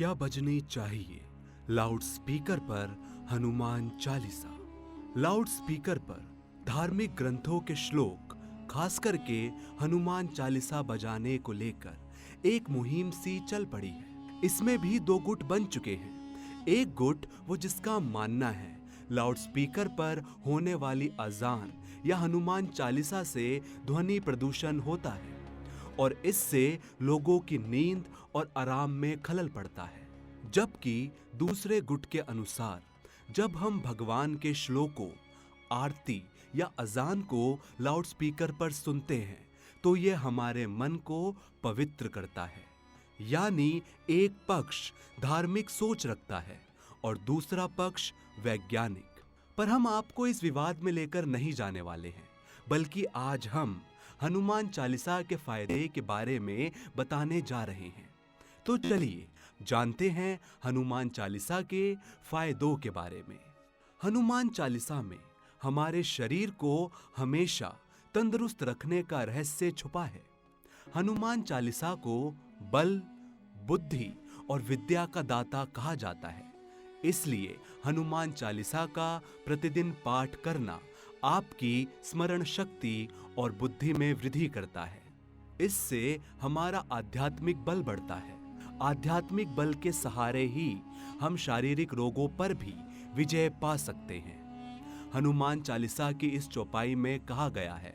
क्या बजनी चाहिए लाउड स्पीकर पर हनुमान चालीसा। लाउड स्पीकर पर धार्मिक ग्रंथों के श्लोक, खास करके हनुमान चालीसा बजाने को लेकर एक मुहिम सी चल पड़ी है। इसमें भी दो गुट बन चुके हैं। एक गुट वो जिसका मानना है लाउड स्पीकर पर होने वाली अजान या हनुमान चालीसा से ध्वनि प्रदूषण होता है और इससे लोगों की नींद और आराम में खलल पड़ता है। जबकि दूसरे गुट के अनुसार जब हम भगवान के श्लोकों, आरती या अजान को लाउड स्पीकर पर सुनते हैं तो ये हमारे मन को पवित्र करता है। यानी एक पक्ष धार्मिक सोच रखता है और दूसरा पक्ष वैज्ञानिक। पर हम आपको इस विवाद में लेकर नहीं जाने वाले हैं, बल्कि आज हम हनुमान चालीसा के फायदे के बारे में बताने जा रहे हैं। तो चलिए जानते हैं हनुमान चालीसा के फायदों के बारे में। हनुमान चालीसा में हमारे शरीर को हमेशा तंदुरुस्त रखने का रहस्य छुपा है। हनुमान चालीसा को बल, बुद्धि और विद्या का दाता कहा जाता है। इसलिए हनुमान चालीसा का प्रतिदिन पाठ करना आपकी स्मरण शक्ति और बुद्धि में वृद्धि करता है। इससे हमारा आध्यात्मिक बल बढ़ता है। आध्यात्मिक बल के सहारे ही हम शारीरिक रोगों पर भी विजय पा सकते हैं। हनुमान चालीसा की इस चौपाई में कहा गया है,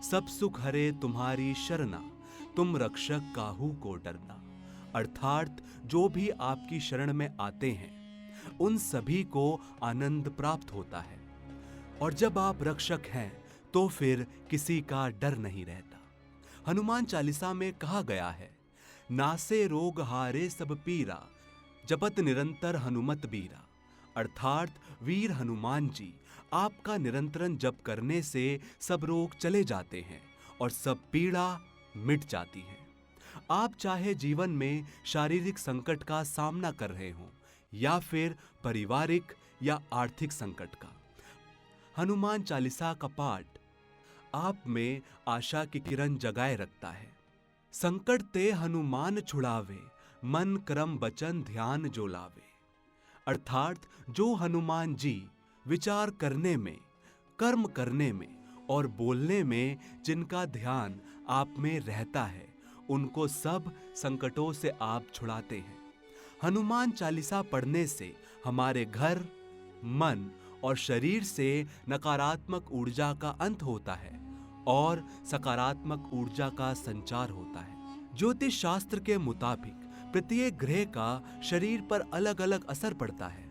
सब सुख हरे तुम्हारी शरणा, तुम रक्षक काहू को डरना। अर्थात जो भी आपकी शरण में आते हैं उन सभी को आनंद प्राप्त होता है और जब आप रक्षक हैं तो फिर किसी का डर नहीं रहता। हनुमान चालीसा में कहा गया है, नासे रोग हारे सब पीरा, जपत निरंतर हनुमत बीरा। अर्थात वीर हनुमान जी आपका निरंतरन जप करने से सब रोग चले जाते हैं और सब पीड़ा मिट जाती है। आप चाहे जीवन में शारीरिक संकट का सामना कर रहे हों या फिर पारिवारिक या आर्थिक संकट का, हनुमान चालीसा का पाठ आप में आशा की किरण जगाए रखता है। संकट ते हनुमान छुड़ावे, मन क्रम वचन ध्यान जो लावे। अर्थात जो हनुमान जी विचार करने में, कर्म करने में और बोलने में जिनका ध्यान आप में रहता है उनको सब संकटों से आप छुड़ाते हैं। हनुमान चालीसा पढ़ने से हमारे घर, मन और शरीर से नकारात्मक ऊर्जा का अंत होता है और सकारात्मक ऊर्जा का संचार होता है। ज्योतिष शास्त्र के मुताबिक प्रत्येक ग्रह का शरीर पर अलग अलग असर पड़ता है।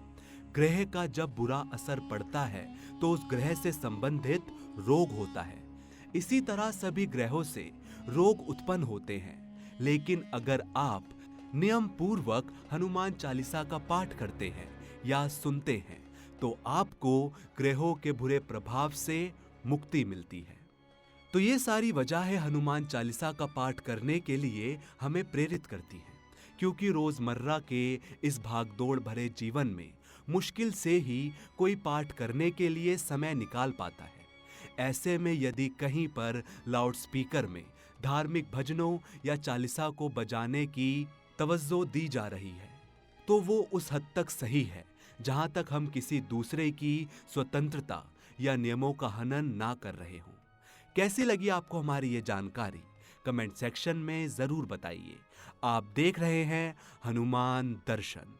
ग्रह का जब बुरा असर पड़ता है तो उस ग्रह से संबंधित रोग होता है। इसी तरह सभी ग्रहों से रोग उत्पन्न होते हैं। लेकिन अगर आप नियम पूर्वक हनुमान चालीसा का पाठ करते हैं या सुनते हैं तो आपको ग्रहों के बुरे प्रभाव से मुक्ति मिलती है। तो ये सारी वजहें हनुमान चालीसा का पाठ करने के लिए हमें प्रेरित करती हैं, क्योंकि रोजमर्रा के इस भागदौड़ भरे जीवन में मुश्किल से ही कोई पाठ करने के लिए समय निकाल पाता है। ऐसे में यदि कहीं पर लाउड स्पीकर में धार्मिक भजनों या चालीसा को बजाने की तवज्जो दी जा रही है तो वो उस हद तक सही है जहां तक हम किसी दूसरे की स्वतंत्रता या नियमों का हनन ना कर रहे हों। कैसी लगी आपको हमारी ये जानकारी? कमेंट सेक्शन में जरूर बताइए। आप देख रहे हैं हनुमान दर्शन।